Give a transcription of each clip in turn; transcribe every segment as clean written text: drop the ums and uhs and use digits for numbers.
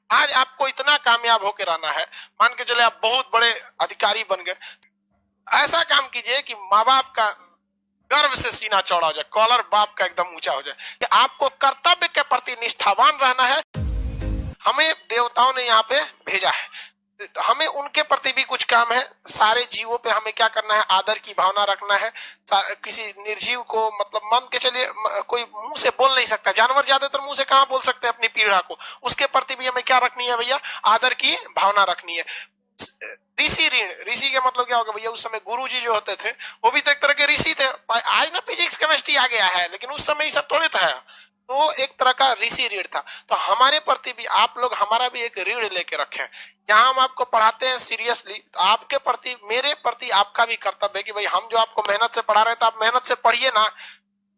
आज आपको इतना कामयाब होकर रहना है, मान के चले आप बहुत बड़े अधिकारी बन गए, ऐसा काम कीजिए कि माँ बाप का गर्व से सीना चौड़ा हो जाए, कॉलर बाप का एकदम ऊंचा हो जाए कि आपको कर्तव्य के प्रति निष्ठावान रहना है। हमें देवताओं ने यहाँ पे भेजा है, तो हमें उनके प्रति भी कुछ काम है। सारे जीवों पे हमें क्या करना है, आदर की भावना रखना है। किसी निर्जीव को मतलब मान के चलिए कोई मुंह से बोल नहीं सकता, जानवर ज्यादातर मुंह से कहाँ बोल सकते हैं अपनी पीड़ा को, उसके प्रति भी हमें क्या रखनी है भैया, आदर की भावना रखनी है। ऋषि ऋण, ऋषि के मतलब क्या होगा भैया, उस समय गुरु जी जो होते थे वो भी तो एक तरह के ऋषि थे। आज ना फिजिक्स केमिस्ट्री आ गया है, लेकिन उस समय ये सब थोड़े था, तो एक तरह का ऋषि ऋण था। तो हमारे प्रति भी आप लोग हमारा भी एक ऋण लेके रखें। यहाँ हम आपको पढ़ाते हैं सीरियसली, तो आपके प्रति मेरे प्रति आपका भी कर्तव्य है कि भाई हम जो आपको मेहनत से पढ़ा रहे हैं तो आप मेहनत से पढ़िए ना,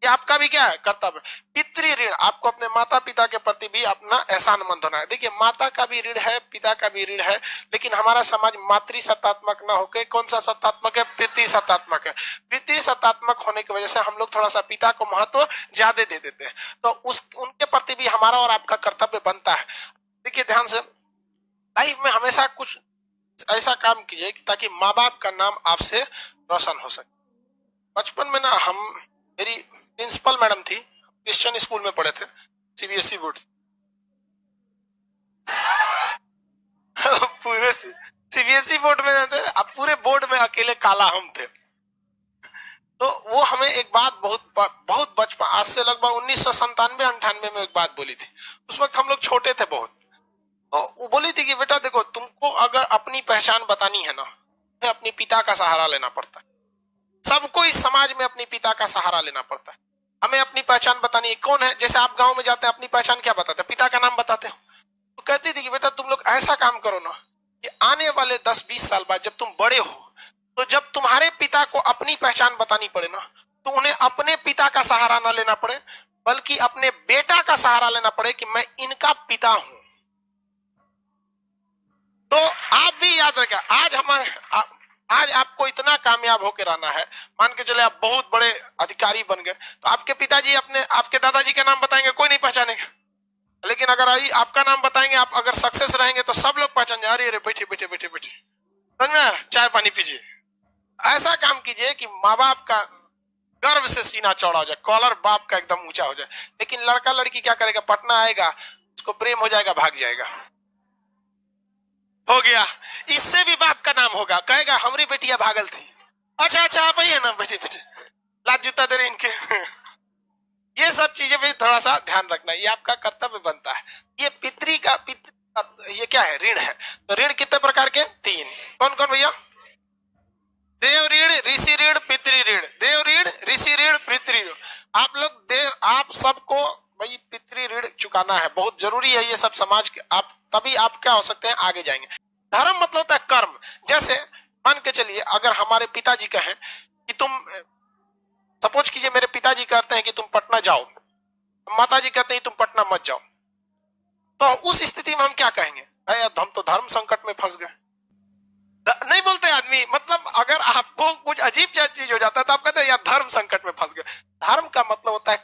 ये आपका भी क्या है कर्तव्य। पितृ ऋण, आपको अपने माता पिता के प्रति भी अपना एहसानमंद होना है। देखिए माता का भी ऋण है, पिता का भी ऋण है, लेकिन हमारा समाज मातृ सत्तात्मक ना होकर कौन सा सत्तात्मक है, पितृ सत्तात्मक है। पितृ सत्तात्मक होने की वजह से हम लोग थोड़ा सा पिता को महत्व ज्यादा दे देते हैं, तो उनके प्रति भी हमारा और आपका कर्तव्य बनता है। देखिए ध्यान से, लाइफ में हमेशा कुछ ऐसा काम कीजिए ताकि माँ बाप का नाम आपसे रोशन हो सके। बचपन में ना मेरी प्रिंसिपल मैडम थी, क्रिश्चियन स्कूल में पढ़े थे, सीबीएसई बोर्ड पूरे सीबीएसई बोर्ड में थे, अब पूरे बोर्ड में अकेले काला हम थे। तो वो हमें एक बात बहुत बचपन, आज से लगभग 1997-98 में एक बात बोली थी। उस वक्त हम लोग छोटे थे बहुत, तो वो बोली थी कि बेटा देखो, तुमको अगर अपनी पहचान बतानी है ना, अपनी पिता का सहारा लेना पड़ता है। सबको इस समाज में अपनी पिता का सहारा लेना पड़ता है। हमें अपनी पहचान बतानी है, कौन है। जैसे आप गांव में जाते हैं, अपनी पहचान क्या बताते हैं, पिता का नाम बताते हो। तो कहती थी कि बेटा तुम लोग ऐसा काम करो ना कि आने वाले 10-20 साल बाद जब तुम बड़े हो, तो जब तुम्हारे पिता को अपनी पहचान बतानी पड़े ना, तो उन्हें अपने पिता का सहारा ना लेना पड़े, बल्कि अपने बेटा का सहारा लेना पड़े कि मैं इनका पिता हूं। तो आप भी याद रखें, आज आपको इतना कामयाब होकर रहना है, मान के चले आप बहुत बड़े अधिकारी बन गए, तो आपके पिताजी आपके दादाजी का नाम बताएंगे, कोई नहीं पहचानेगा। लेकिन अगर आपका नाम बताएंगे, आप अगर सक्सेस रहेंगे तो सब लोग पहचान जाए, अरे बैठे बैठे बैठे बैठे, समझ में, चाय पानी पीजिए। ऐसा काम कीजिए कि माँ बाप का गर्व से सीना चौड़ा हो जाए, कॉलर बाप का एकदम ऊंचा हो जाए। लेकिन लड़का लड़की क्या करेगा, पटना आएगा, उसको प्रेम हो जाएगा, भाग जाएगा, हो गया, इससे भी बाप का नाम होगा, कहेगा हमारी बेटिया भागल थी। अच्छा आप ही है ना, बेटे बेटे लात जूता दे रहे इनके ये सब चीजें भी थोड़ा सा ध्यान रखना, ये आपका कर्तव्य बनता है। ये पितृ ये क्या है, ऋण है। तो ऋण कितने प्रकार के, 3। कौन कौन भैया, देव ऋण, ऋषि ऋण, पितृ ऋण। देव ऋण, ऋषि ऋण, पितृ ऋण। आप सबको भाई पितृ ऋण चुकाना है, बहुत जरूरी है ये सब समाज के। तभी आप क्या हो सकते हैं, आगे जाएंगे। धर्म मतलब होता है कर्म। जैसे मान के चलिए अगर हमारे पिताजी कहें कि तुम, सपोज कीजिए मेरे पिताजी कहते हैं कि तुम पटना जाओ, माताजी कहते हैं तुम पटना मत जाओ, तो उस स्थिति में हम क्या कहेंगे, भाई हम तो धर्म संकट में फंस गए। नहीं बोलते आदमी, मतलब अगर आपको कुछ अजीब चीज हो जाता है तो आप कहते हैं यार धर्म संकट में फंस गए। धर्म का मतलब होता है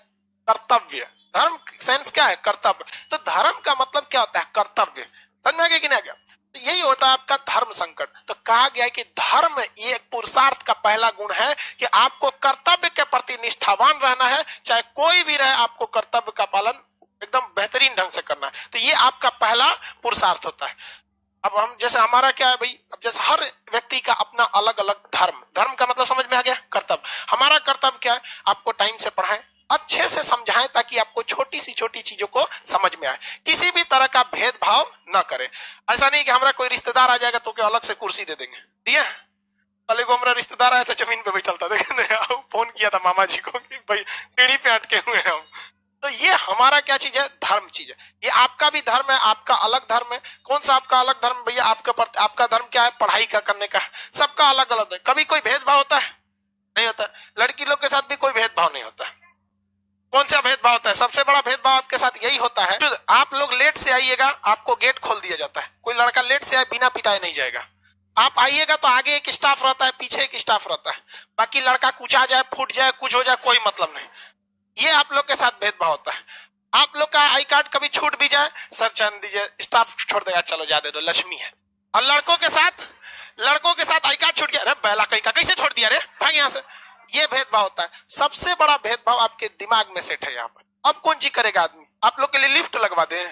कर्तव्य। धर्म सेंस क्या है, कर्तव्य। तो धर्म का मतलब क्या होता है, कर्तव्य। समझ में आ गया कि नहीं आ गया। तो यही होता है आपका धर्म संकट। तो कहा गया कि धर्म ये एक पुरुषार्थ का पहला गुण है कि आपको कर्तव्य के प्रति निष्ठावान रहना है, चाहे कोई भी रहे, आपको कर्तव्य का पालन एकदम बेहतरीन ढंग से करना है। तो ये आपका पहला पुरुषार्थ होता है। अब हम जैसे हमारा क्या है भाई, अब जैसे हर व्यक्ति का अपना अलग अलग धर्म का मतलब समझ में आ गया, कर्तव्य। हमारा कर्तव्य क्या है, आपको टाइम से पढ़ाएं, अच्छे से समझाएं, ताकि आपको छोटी सी छोटी चीजों को समझ में आए। किसी भी तरह का भेदभाव ना करें। ऐसा नहीं कि हमारा कोई रिश्तेदार आ जाएगा तो क्या अलग से कुर्सी दे देंगे। दिया कल को हमारा रिश्तेदार आया था, जमीन पे बैठा था, देखे फोन किया था मामा जी को कि भाई सीढ़ी पे अटके हुए हैं हम। तो ये हमारा क्या चीज है, धर्म चीज है। ये आपका भी धर्म है, आपका अलग धर्म है। कौन सा आपका अलग धर्म भैया, आपका धर्म क्या है, पढ़ाई का करने का। सबका अलग अलग है। कभी कोई भेदभाव होता है, नहीं होता। लड़की लोग के साथ भी कोई भेदभाव नहीं होता। कौन सा भेदभाव होता है, सबसे बड़ा भेदभाव आपके साथ यही होता है, आप लोग लेट से आइएगा, आपको गेट खोल दिया जाता है। कोई लड़का लेट से आए बिना पिटाए नहीं जाएगा। आप आइएगा तो आगे एक स्टाफ रहता है, पीछे एक स्टाफ रहता है। बाकी लड़का कुछ आ जाए, फूट जाए, कुछ हो जाए, कोई मतलब नहीं। ये आप लोग के साथ भेदभाव होता है। आप लोग का आई कार्ड कभी छूट भी जाए, सर चंद दीजिए, स्टाफ छोड़ देगा, चलो जा दे दो, लक्ष्मी है। और लड़कों के साथ आई कार्ड छूट गया, अरे बैला कहीं का, कैसे छोड़ दिया रे, भाग यहाँ से। ये भेदभाव होता है। सबसे बड़ा भेदभाव आपके दिमाग में सेट है यहाँ पर। अब कौन चीज करेगा आदमी? आप लोग के लिए लिफ्ट लगवा दें,